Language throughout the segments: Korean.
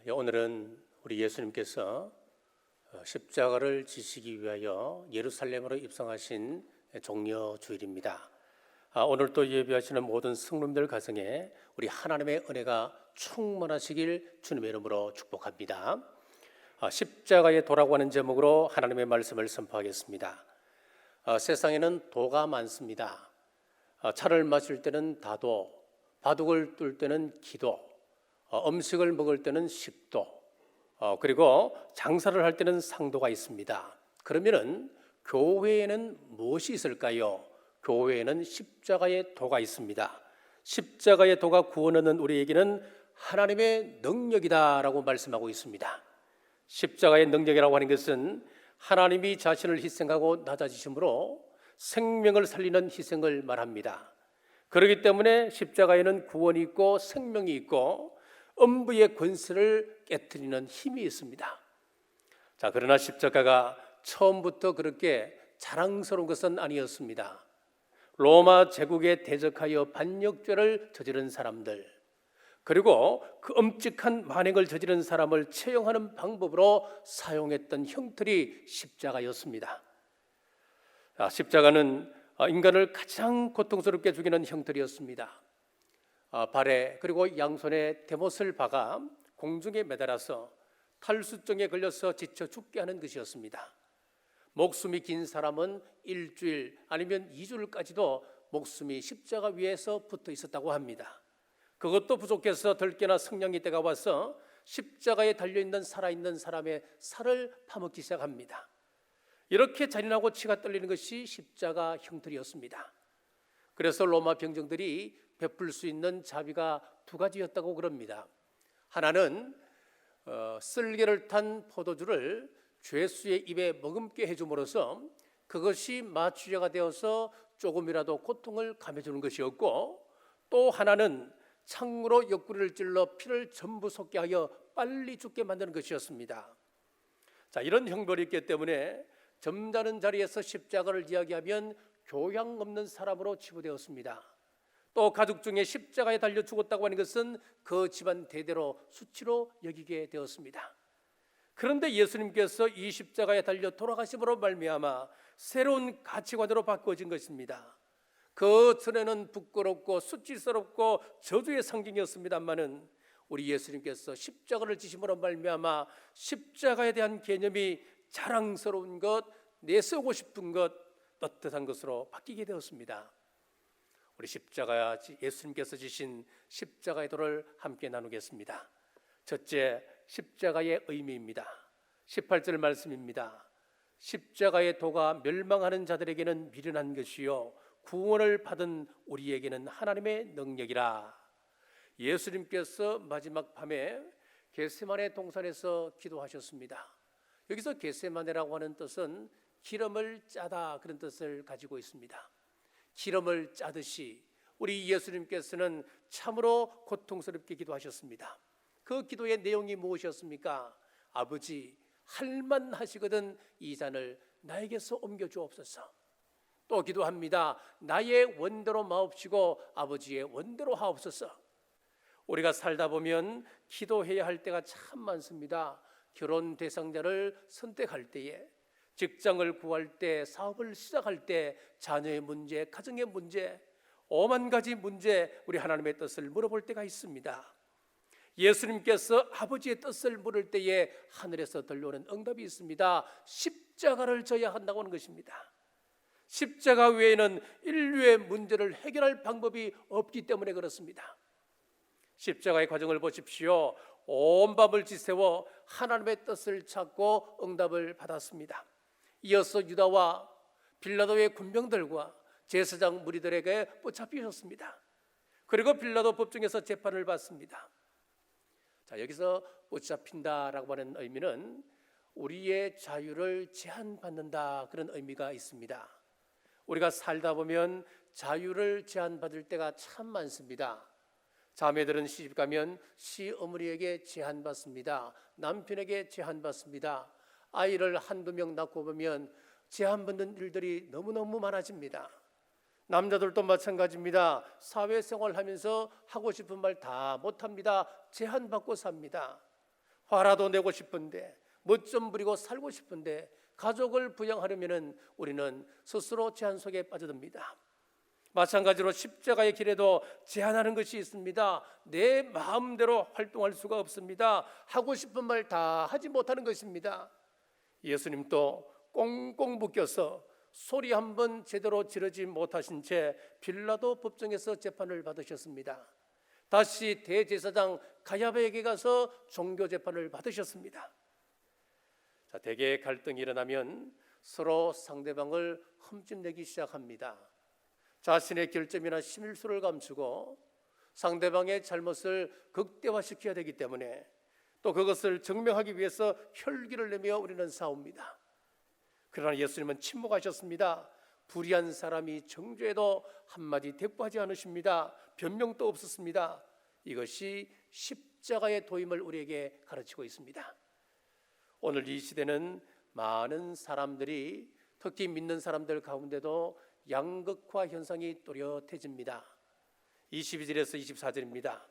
오늘은 우리 예수님께서 십자가를 지시기 위하여 예루살렘으로 입성하신 종려 주일입니다. 오늘 또 예배하시는 모든 성도님들 가정에 우리 하나님의 은혜가 충만하시길 주님의 이름으로 축복합니다. 십자가의 도라고 하는 제목으로 하나님의 말씀을 선포하겠습니다. 세상에는 도가 많습니다. 차를 마실 때는 다도, 바둑을 둘 때는 기도, 음식을 먹을 때는 식도, 그리고 장사를 할 때는 상도가 있습니다. 그러면은 교회에는 무엇이 있을까요? 교회에는 십자가의 도가 있습니다. 십자가의 도가 구원하는 우리에게는 하나님의 능력이다라고 말씀하고 있습니다. 십자가의 능력이라고 하는 것은 하나님이 자신을 희생하고 낮아지심으로 생명을 살리는 희생을 말합니다. 그렇기 때문에 십자가에는 구원이 있고 생명이 있고 음부의 권세를 깨트리는 힘이 있습니다. 그러나 십자가가 처음부터 그렇게 자랑스러운 것은 아니었습니다. 로마 제국에 대적하여 반역죄를 저지른 사람들, 그리고 그 엄직한 만행을 저지른 사람을 처형하는 방법으로 사용했던 형틀이 십자가였습니다. 십자가는 인간을 가장 고통스럽게 죽이는 형틀이었습니다. 발에 그리고 양손에 대못을 박아 공중에 매달아서 탈수증에 걸려서 지쳐 죽게 하는 것이었습니다. 목숨이 긴 사람은 일주일 아니면 2주일까지도 목숨이 십자가 위에서 붙어 있었다고 합니다. 그것도 부족해서 덜깨나 성령이 때가 와서 십자가에 달려있는 살아있는 사람의 살을 파먹기 시작합니다. 이렇게 잔인하고 치가 떨리는 것이 십자가 형틀이었습니다. 그래서 로마 병정들이 베풀 수 있는 자비가 두 가지였다고 그럽니다. 하나는 쓸개를 탄 포도주를 죄수의 입에 머금게 해줌으로써 그것이 마취제가 되어서 조금이라도 고통을 감해주는 것이었고, 또 하나는 창으로 옆구리를 찔러 피를 전부 솟게 하여 빨리 죽게 만드는 것이었습니다. 이런 형벌이 있기 때문에 점잖은 자리에서 십자가를 이야기하면 교양 없는 사람으로 치부되었습니다. 또 가족 중에 십자가에 달려 죽었다고 하는 것은 그 집안 대대로 수치로 여기게 되었습니다. 그런데 예수님께서 이 십자가에 달려 돌아가심으로 말미암아 새로운 가치관으로 바꿔진 것입니다. 그 전에는 부끄럽고 수치스럽고 저주의 상징이었습니다만은 우리 예수님께서 십자가를 지심으로 말미암아 십자가에 대한 개념이 자랑스러운 것, 내세우고 싶은 것, 떳떳한 것으로 바뀌게 되었습니다. 우리 십자가 예수님께서 지신 십자가의 도를 함께 나누겠습니다. 첫째, 십자가의 의미입니다. 18절 말씀입니다. 십자가의 도가 멸망하는 자들에게는 미련한 것이요 구원을 받은 우리에게는 하나님의 능력이라. 예수님께서 마지막 밤에 겟세마네 동산에서 기도하셨습니다. 여기서 겟세마네라고 하는 뜻은 기름을 짜다, 그런 뜻을 가지고 있습니다. 기름을 짜듯이 우리 예수님께서는 참으로 고통스럽게 기도하셨습니다. 그 기도의 내용이 무엇이었습니까? 아버지, 할만하시거든 이 잔을 나에게서 옮겨 주옵소서. 또 기도합니다. 나의 원대로 마옵시고 아버지의 원대로 하옵소서. 우리가 살다 보면 기도해야 할 때가 참 많습니다. 결혼 대상자를 선택할 때에, 직장을 구할 때, 사업을 시작할 때, 자녀의 문제, 가정의 문제, 오만 가지 문제, 우리 하나님의 뜻을 물어볼 때가 있습니다. 예수님께서 아버지의 뜻을 물을 때에 하늘에서 들려오는 응답이 있습니다. 십자가를 져야 한다고 하는 것입니다. 십자가 외에는 인류의 문제를 해결할 방법이 없기 때문에 그렇습니다. 십자가의 과정을 보십시오. 온 밤을 지새워 하나님의 뜻을 찾고 응답을 받았습니다. 이어서 유다와 빌라도의 군병들과 제사장 무리들에게 붙잡히셨습니다. 그리고 빌라도 법정에서 재판을 받습니다. 여기서 붙잡힌다라고 하는 의미는 우리의 자유를 제한받는다, 그런 의미가 있습니다. 우리가 살다 보면 자유를 제한받을 때가 참 많습니다. 자매들은 시집가면 시어머니에게 제한받습니다. 남편에게 제한받습니다. 아이를 한두 명 낳고 보면 제한받는 일들이 너무너무 많아집니다. 남자들도 마찬가지입니다. 사회생활 하면서 하고 싶은 말 다 못합니다. 제한받고 삽니다. 화라도 내고 싶은데, 멋 좀 부리고 살고 싶은데, 가족을 부양하려면 우리는 스스로 제한 속에 빠져듭니다. 마찬가지로 십자가의 길에도 제한하는 것이 있습니다. 내 마음대로 활동할 수가 없습니다. 하고 싶은 말 다 하지 못하는 것입니다. 예수님도 꽁꽁 묶여서 소리 한번 제대로 지르지 못하신 채 빌라도 법정에서 재판을 받으셨습니다. 다시 대제사장 가야바에게 가서 종교 재판을 받으셨습니다. 대개 갈등이 일어나면 서로 상대방을 흠집내기 시작합니다. 자신의 결점이나 심일수를 감추고 상대방의 잘못을 극대화시켜야 되기 때문에, 또 그것을 증명하기 위해서 혈기를 내며 우리는 싸웁니다. 그러나 예수님은 침묵하셨습니다. 불의한 사람이 정죄해도 한마디 대꾸하지 않으십니다. 변명도 없었습니다. 이것이 십자가의 도임을 우리에게 가르치고 있습니다. 오늘 이 시대는 많은 사람들이, 특히 믿는 사람들 가운데도 양극화 현상이 또렷해집니다. 22절에서 24절입니다.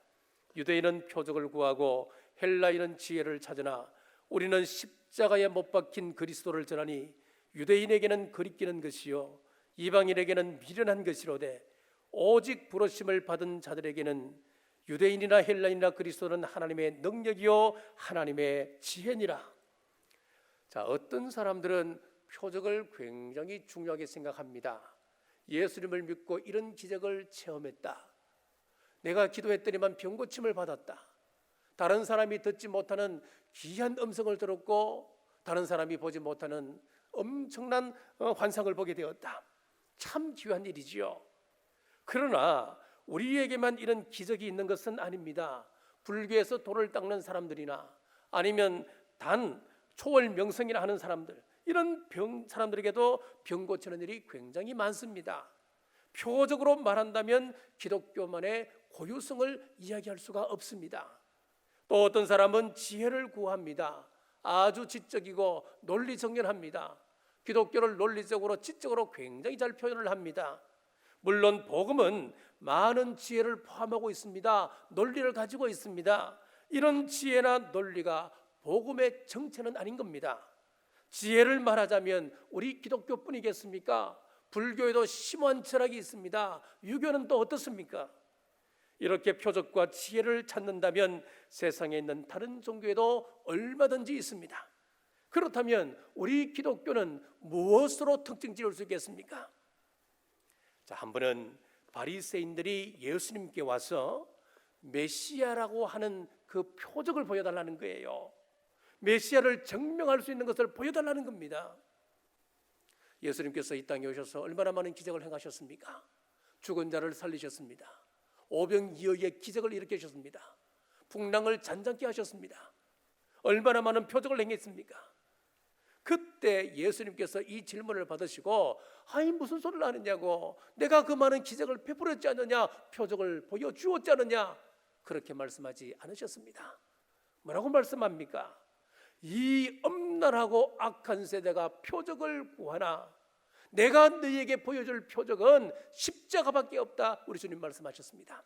유대인은 표적을 구하고 헬라인은 지혜를 찾으나 우리는 십자가에 못 박힌 그리스도를 전하니 유대인에게는 거리끼는 것이요 이방인에게는 미련한 것이로되 오직 부르심을 받은 자들에게는 유대인이나 헬라인이나 그리스도는 하나님의 능력이요 하나님의 지혜니라. 어떤 사람들은 표적을 굉장히 중요하게 생각합니다. 예수님을 믿고 이런 기적을 체험했다. 내가 기도했더니만 병고침을 받았다. 다른 사람이 듣지 못하는 귀한 음성을 들었고 다른 사람이 보지 못하는 엄청난 환상을 보게 되었다. 참 귀한 일이지요. 그러나 우리에게만 이런 기적이 있는 것은 아닙니다. 불교에서 돌을 닦는 사람들이나 아니면 단 초월 명성이나 하는 사람들, 이런 사람들에게도 병 고치는 일이 굉장히 많습니다. 표적으로 말한다면 기독교만의 고유성을 이야기할 수가 없습니다. 또 어떤 사람은 지혜를 구합니다. 아주 지적이고 논리정연합니다. 기독교를 논리적으로 지적으로 굉장히 잘 표현을 합니다. 물론 복음은 많은 지혜를 포함하고 있습니다. 논리를 가지고 있습니다. 이런 지혜나 논리가 복음의 정체는 아닌 겁니다. 지혜를 말하자면 우리 기독교뿐이겠습니까? 불교에도 심오한 철학이 있습니다. 유교는 또 어떻습니까? 이렇게 표적과 지혜를 찾는다면 세상에 있는 다른 종교에도 얼마든지 있습니다. 그렇다면 우리 기독교는 무엇으로 특징 지을 수 있겠습니까? 한 번은 바리새인들이 예수님께 와서 메시아라고 하는 그 표적을 보여달라는 거예요. 메시아를 증명할 수 있는 것을 보여달라는 겁니다. 예수님께서 이 땅에 오셔서 얼마나 많은 기적을 행하셨습니까? 죽은 자를 살리셨습니다. 오병이어의 기적을 일으키셨습니다. 풍랑을 잔잔케 하셨습니다. 얼마나 많은 표적을 행했습니까? 그때 예수님께서 이 질문을 받으시고 아니 무슨 소리를 하느냐고, 내가 그 많은 기적을 베풀었지 않느냐, 표적을 보여주었지 않느냐, 그렇게 말씀하지 않으셨습니다. 뭐라고 말씀합니까? 이 엄난하고 악한 세대가 표적을 구하나 내가 너희에게 보여줄 표적은 십자가밖에 없다, 우리 주님 말씀하셨습니다.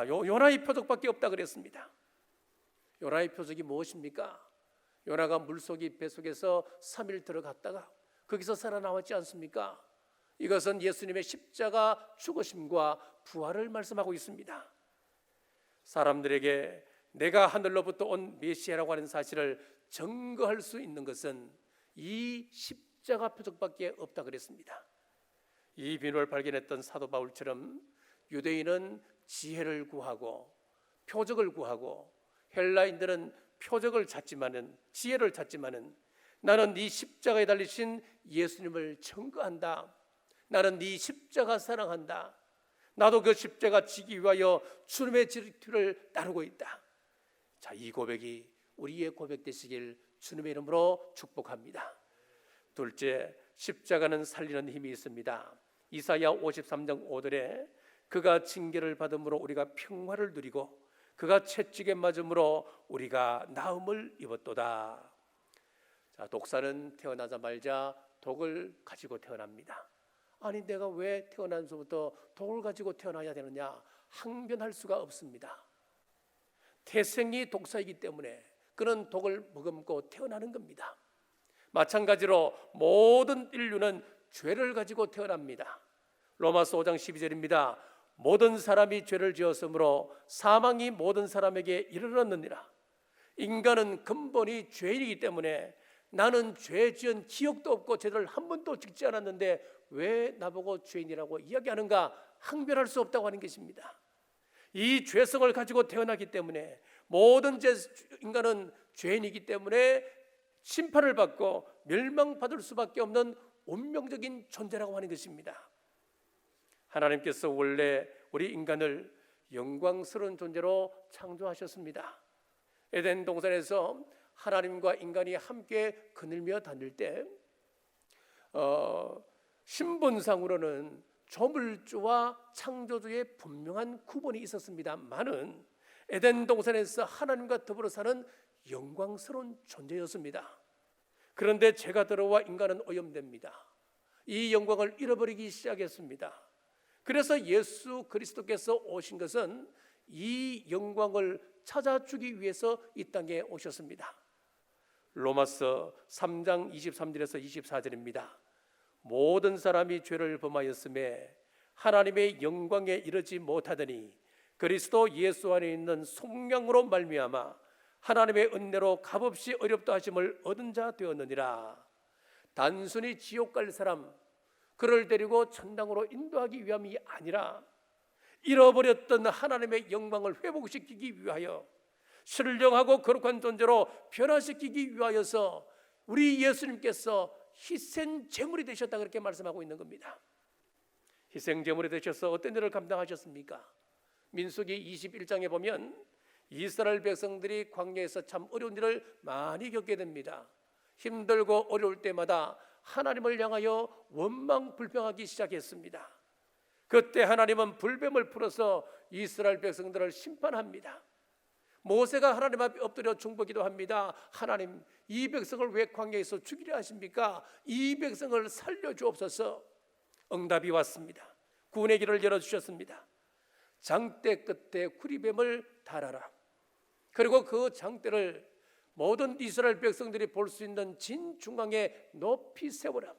요나의 표적밖에 없다 그랬습니다. 요나의 표적이 무엇입니까? 요나가 물속이 뱃속에서 3일 들어갔다가 거기서 살아나왔지 않습니까? 이것은 예수님의 십자가 죽으심과 부활을 말씀하고 있습니다. 사람들에게 내가 하늘로부터 온 메시아라고 하는 사실을 증거할 수 있는 것은 이 십자가 표적밖에 없다 그랬습니다. 이 비밀을 발견했던 사도 바울처럼 유대인은 지혜를 구하고 표적을 구하고 헬라인들은 표적을 찾지만은, 지혜를 찾지만은, 나는 네 십자가에 달리신 예수님을 증거한다. 나는 네 십자가 사랑한다. 나도 그 십자가 지기 위하여 주님의 질투를 따르고 있다. 이 고백이 우리의 고백 되시길 주님의 이름으로 축복합니다. 둘째, 십자가는 살리는 힘이 있습니다. 이사야 53장 5절에 그가 징계를 받음으로 우리가 평화를 누리고 그가 채찍에 맞음으로 우리가 나음을 입었도다. 독사는 태어나자마자 독을 가지고 태어납니다. 아니 내가 왜 태어나면서부터 독을 가지고 태어나야 되느냐, 항변할 수가 없습니다. 태생이 독사이기 때문에 그는 독을 머금고 태어나는 겁니다. 마찬가지로 모든 인류는 죄를 가지고 태어납니다. 로마서 5장 12절입니다. 모든 사람이 죄를 지었으므로 사망이 모든 사람에게 이르렀느니라. 인간은 근본이 죄인이기 때문에 나는 죄 지은 기억도 없고 죄를 한 번도 짓지 않았는데 왜 나보고 죄인이라고 이야기하는가 항변할 수 없다고 하는 것입니다. 이 죄성을 가지고 태어나기 때문에 모든 인간은 죄인이기 때문에 심판을 받고 멸망받을 수밖에 없는 운명적인 존재라고 하는 것입니다. 하나님께서 원래 우리 인간을 영광스러운 존재로 창조하셨습니다. 에덴 동산에서 하나님과 인간이 함께 거닐며 다닐 때 신분상으로는 조물주와 창조주의 분명한 구분이 있었습니다만은 에덴 동산에서 하나님과 더불어 사는 영광스러운 존재였습니다. 그런데 죄가 들어와 인간은 오염됩니다. 이 영광을 잃어버리기 시작했습니다. 그래서 예수 그리스도께서 오신 것은 이 영광을 찾아주기 위해서 이 땅에 오셨습니다. 로마서 3장 23절에서 24절입니다. 모든 사람이 죄를 범하였음에 하나님의 영광에 이르지 못하더니 그리스도 예수 안에 있는 속량으로 말미암아 하나님의 은혜로 값없이 어렵다 하심을 얻은 자 되었느니라. 단순히 지옥 갈 사람, 그를 데리고 천당으로 인도하기 위함이 아니라 잃어버렸던 하나님의 영광을 회복시키기 위하여 신령하고 거룩한 존재로 변화시키기 위하여서 우리 예수님께서 희생 제물이 되셨다 그렇게 말씀하고 있는 겁니다. 희생 제물이 되셔서 어떤 일을 감당하셨습니까? 민수기 21장에 보면 이스라엘 백성들이 광야에서 참 어려운 일을 많이 겪게 됩니다. 힘들고 어려울 때마다 하나님을 향하여 원망 불평하기 시작했습니다. 그때 하나님은 불뱀을 풀어서 이스라엘 백성들을 심판합니다. 모세가 하나님 앞에 엎드려 중보기도 합니다. 하나님, 이 백성을 왜 광야에서 죽이려 하십니까? 이 백성을 살려주옵소서. 응답이 왔습니다. 구원의 길을 열어주셨습니다. 장대 끝에 구리뱀을 달아라. 그리고 그 장대를 모든 이스라엘 백성들이 볼 수 있는 진중앙에 높이 세워라.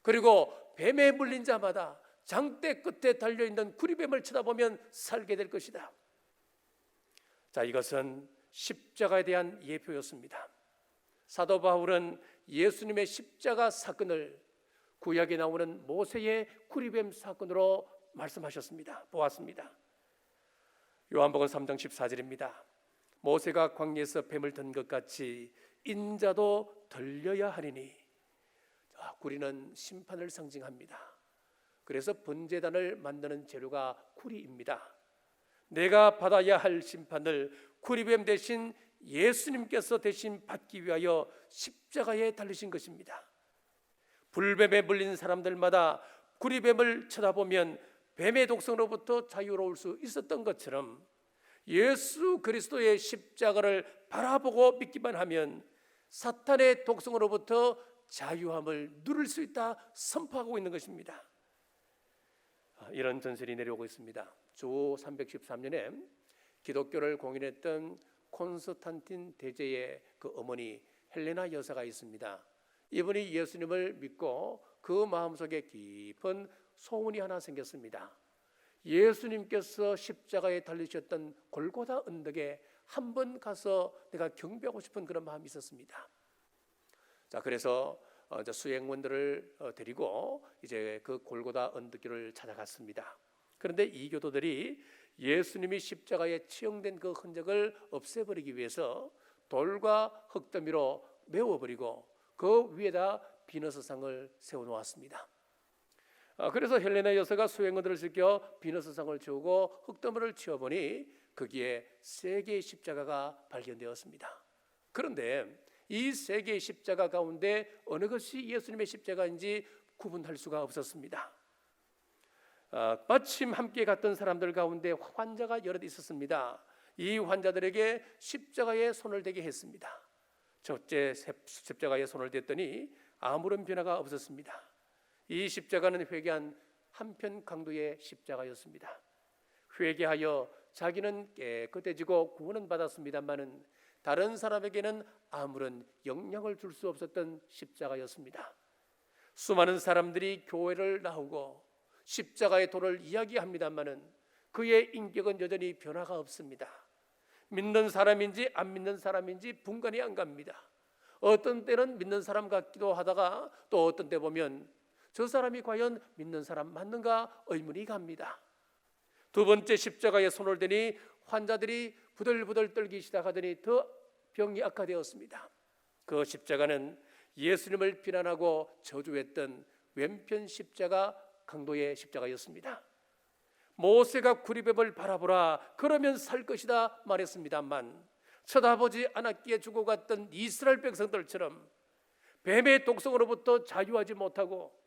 그리고 뱀에 물린 자마다 장대 끝에 달려있는 구리뱀을 쳐다보면 살게 될 것이다. 자, 이것은 십자가에 대한 예표였습니다. 사도 바울은 예수님의 십자가 사건을 구약에 나오는 모세의 구리뱀 사건으로 말씀하셨습니다. 보았습니다. 요한복음 3장 14절입니다. 모세가 광야에서 뱀을 든 것 같이 인자도 들려야 하리니. 구리는 심판을 상징합니다. 그래서 번제단을 만드는 재료가 구리입니다. 내가 받아야 할 심판을 구리뱀 대신 예수님께서 대신 받기 위하여 십자가에 달리신 것입니다. 불뱀에 물린 사람들마다 구리뱀을 쳐다보면 뱀의 독성으로부터 자유로울 수 있었던 것처럼 예수 그리스도의 십자가를 바라보고 믿기만 하면 사탄의 독성으로부터 자유함을 누릴 수 있다 선포하고 있는 것입니다. 이런 전설이 내려오고 있습니다. 주 313년에 기독교를 공인했던 콘스탄틴 대제의 그 어머니 헬레나 여사가 있습니다. 이분이 예수님을 믿고 그 마음속에 깊은 소원이 하나 생겼습니다. 예수님께서 십자가에 달리셨던 골고다 언덕에 한번 가서 내가 경배하고 싶은 그런 마음이 있었습니다. 자, 그래서 수행원들을 데리고 이제 그 골고다 언덕길을 찾아갔습니다. 그런데 이 교도들이 예수님이 십자가에 치형된 그 흔적을 없애버리기 위해서 돌과 흙더미로 메워버리고 그 위에다 비너스상을 세워놓았습니다. 그래서 헬레나 여사가 수행원들을 지켜 비너스상을 치우고 흙더미를 치워보니 거기에 세 개의 십자가가 발견되었습니다. 그런데 이 세 개의 십자가 가운데 어느 것이 예수님의 십자가인지 구분할 수가 없었습니다. 마침 함께 갔던 사람들 가운데 환자가 여럿 있었습니다. 이 환자들에게 십자가에 손을 대게 했습니다. 첫째 십자가에 손을 댔더니 아무런 변화가 없었습니다. 이 십자가는 회개한 한편 강도의 십자가였습니다. 회개하여 자기는 깨끗해지고 구원은 받았습니다마는 다른 사람에게는 아무런 영향을 줄 수 없었던 십자가였습니다. 수많은 사람들이 교회를 나오고 십자가의 도를 이야기합니다마는 그의 인격은 여전히 변화가 없습니다. 믿는 사람인지 안 믿는 사람인지 분간이 안 갑니다. 어떤 때는 믿는 사람 같기도 하다가 또 어떤 때 보면 저 사람이 과연 믿는 사람 맞는가 의문이 갑니다. 두 번째 십자가에 손을 대니 환자들이 부들부들 떨기 시작하더니 더 병이 악화되었습니다. 그 십자가는 예수님을 비난하고 저주했던 왼편 십자가 강도의 십자가였습니다. 모세가 구리뱀을 바라보라 그러면 살 것이다 말했습니다만 쳐다보지 않았기에 죽어갔던 이스라엘 백성들처럼 뱀의 독성으로부터 자유하지 못하고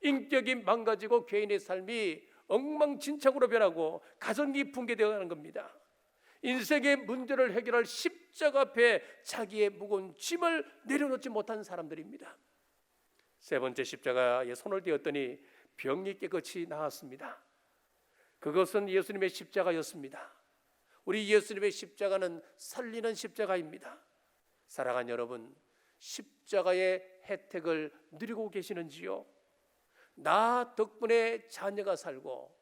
인격이 망가지고 개인의 삶이 엉망진창으로 변하고 가정이 붕괴되어가는 겁니다. 인생의 문제를 해결할 십자가 앞에 자기의 무거운 짐을 내려놓지 못한 사람들입니다. 세 번째 십자가에 손을 대었더니 병이 깨끗이 나았습니다. 그것은 예수님의 십자가였습니다. 우리 예수님의 십자가는 살리는 십자가입니다. 사랑하는 여러분, 십자가의 혜택을 누리고 계시는지요? 나 덕분에 자녀가 살고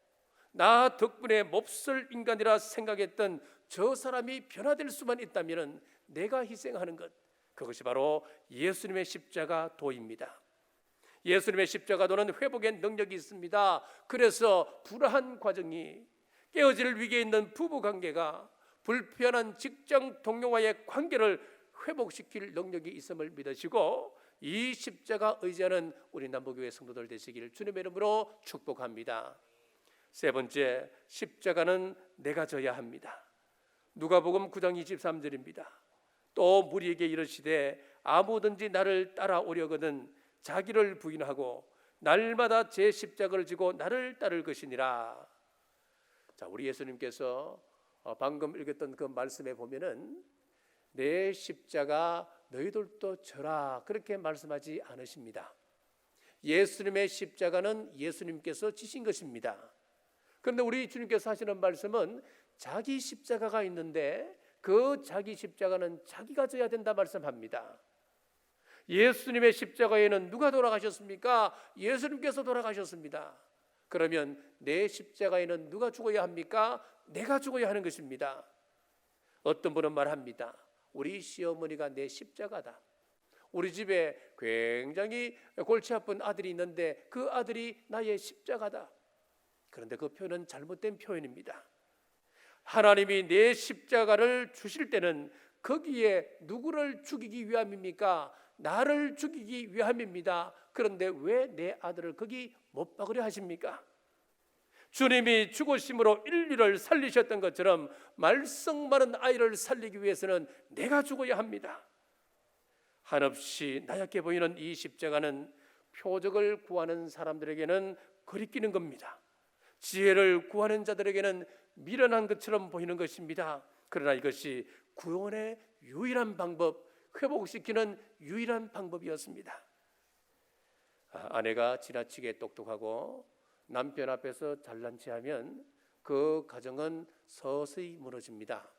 나 덕분에 몹쓸 인간이라 생각했던 저 사람이 변화될 수만 있다면 내가 희생하는 것, 그것이 바로 예수님의 십자가 도입니다. 예수님의 십자가도는 회복의 능력이 있습니다. 그래서 불화한 과정이 깨어질 위기에 있는 부부관계가 불편한 직장 동료와의 관계를 회복시킬 능력이 있음을 믿으시고 이 십자가 의지하는 우리 남부교회 성도들 되시기를 주님의 이름으로 축복합니다. 세 번째, 십자가는 내가 져야 합니다. 누가복음 9장 23절입니다. 또 무리에게 이르시되 아무든지 나를 따라오려거든 자기를 부인하고 날마다 제 십자가를 지고 나를 따를 것이니라. 자, 우리 예수님께서 방금 읽었던 그 말씀에 보면은 내 십자가 너희들도 져라 그렇게 말씀하지 않으십니다. 예수님의 십자가는 예수님께서 지신 것입니다. 그런데 우리 주님께서 하시는 말씀은 자기 십자가가 있는데 그 자기 십자가는 자기가 져야 된다 말씀합니다. 예수님의 십자가에는 누가 돌아가셨습니까? 예수님께서 돌아가셨습니다. 그러면 내 십자가에는 누가 죽어야 합니까? 내가 죽어야 하는 것입니다. 어떤 분은 말합니다. 우리 시어머니가 내 십자가다. 우리 집에 굉장히 골치 아픈 아들이 있는데 그 아들이 나의 십자가다. 그런데 그 표현은 잘못된 표현입니다. 하나님이 내 십자가를 주실 때는 거기에 누구를 죽이기 위함입니까? 나를 죽이기 위함입니다. 그런데 왜 내 아들을 거기 못 박으려 하십니까? 주님이 죽으심으로 인류를 살리셨던 것처럼 말썽 많은 아이를 살리기 위해서는 내가 죽어야 합니다. 한없이 나약해 보이는 이 십자가는 표적을 구하는 사람들에게는 거리끼는 겁니다. 지혜를 구하는 자들에게는 미련한 것처럼 보이는 것입니다. 그러나 이것이 구원의 유일한 방법, 회복시키는 유일한 방법이었습니다. 아내가 지나치게 똑똑하고 남편 앞에서 잘난 체하면 그 가정은 서서히 무너집니다.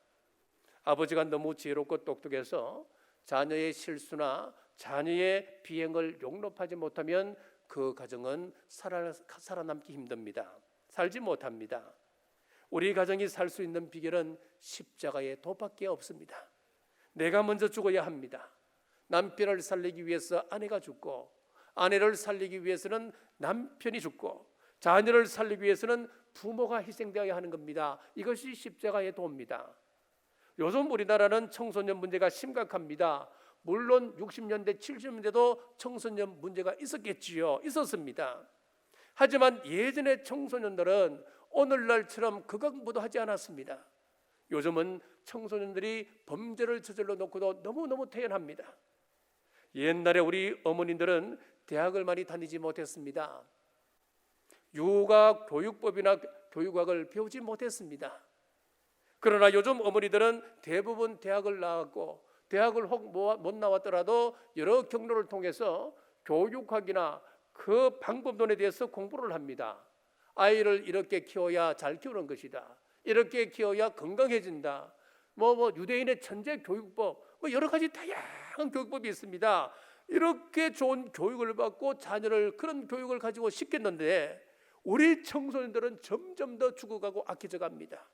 아버지가 너무 지혜롭고 똑똑해서 자녀의 실수나 자녀의 비행을 용납하지 못하면 그 가정은 살아남기 힘듭니다. 살지 못합니다. 우리 가정이 살 수 있는 비결은 십자가의 도밖에 없습니다. 내가 먼저 죽어야 합니다. 남편을 살리기 위해서 아내가 죽고, 아내를 살리기 위해서는 남편이 죽고, 자녀를 살리기 위해서는 부모가 희생되어야 하는 겁니다. 이것이 십자가의 도입니다. 요즘 우리나라는 청소년 문제가 심각합니다. 물론 60년대, 70년대도 청소년 문제가 있었습니다. 하지만 예전의 청소년들은 오늘날처럼 극악무도하지 않았습니다. 요즘은 청소년들이 범죄를 저질러 놓고도 너무너무 태연합니다. 옛날에 우리 어머니들은 대학을 많이 다니지 못했습니다. 유아 교육법이나 교육학을 배우지 못했습니다. 그러나 요즘 어머니들은 대부분 대학을 나왔고, 대학을 혹 못 나왔더라도 여러 경로를 통해서 교육학이나 그 방법론에 대해서 공부를 합니다. 아이를 이렇게 키워야 잘 키우는 것이다. 이렇게 키워야 건강해진다. 뭐 유대인의 천재 교육법, 뭐 여러 가지 다양한 교육법이 있습니다. 이렇게 좋은 교육을 받고 자녀를 그런 교육을 가지고 시켰는데 우리 청소년들은 점점 더 죽어가고 악해져 갑니다.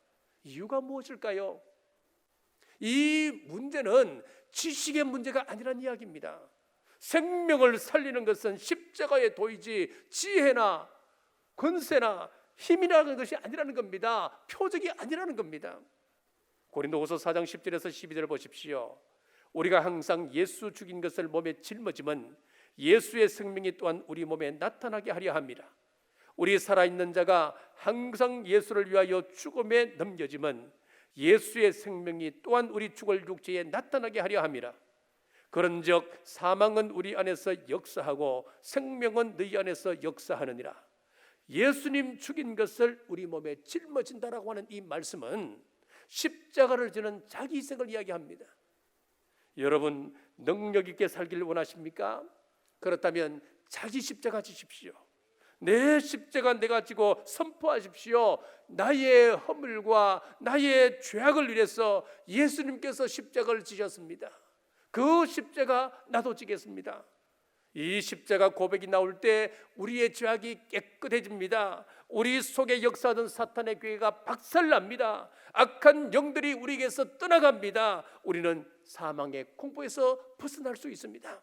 이유가 무엇일까요? 이 문제는 지식의 문제가 아니란 이야기입니다. 생명을 살리는 것은 십자가의 도이지 지혜나 권세나 힘이라는 것이 아니라는 겁니다. 표적이 아니라는 겁니다. 고린도후서 4장 10절에서 12절 보십시오. 우리가 항상 예수 죽인 것을 몸에 짊어지면 예수의 생명이 또한 우리 몸에 나타나게 하려 합니다. 우리 살아있는 자가 항상 예수를 위하여 죽음에 넘겨지면 예수의 생명이 또한 우리 죽을 육체에 나타나게 하려 함이라. 그런즉 사망은 우리 안에서 역사하고 생명은 너희 안에서 역사하느니라. 예수님 죽인 것을 우리 몸에 짊어진다라고 하는 이 말씀은 십자가를 지는 자기 희생을 이야기합니다. 여러분 능력 있게 살기를 원하십니까? 그렇다면 자기 십자가 지십시오. 내 십자가 내가 지고 선포하십시오. 나의 허물과 나의 죄악을 위해서 예수님께서 십자가를 지셨습니다. 그 십자가 나도 지겠습니다. 이 십자가 고백이 나올 때 우리의 죄악이 깨끗해집니다. 우리 속에 역사하던 사탄의 괴가 박살납니다. 악한 영들이 우리에게서 떠나갑니다. 우리는 사망의 공포에서 벗어날 수 있습니다.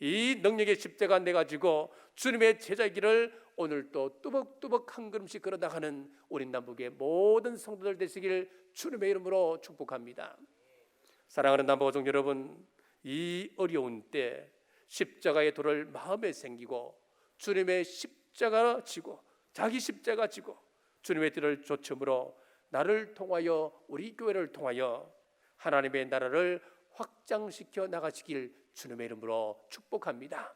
이 능력의 십자가 내가지고 주님의 제자의 길을 오늘도 뚜벅뚜벅 한 걸음씩 걸어나가는 우리 남북의 모든 성도들 되시길 주님의 이름으로 축복합니다. 사랑하는 남북가족 여러분, 이 어려운 때 십자가의 도를 마음에 생기고 주님의 십자가 지고 자기 십자가 지고 주님의 뜻을 좇음으로 나를 통하여 우리 교회를 통하여 하나님의 나라를 확장시켜 나가시길 주님의 이름으로 축복합니다.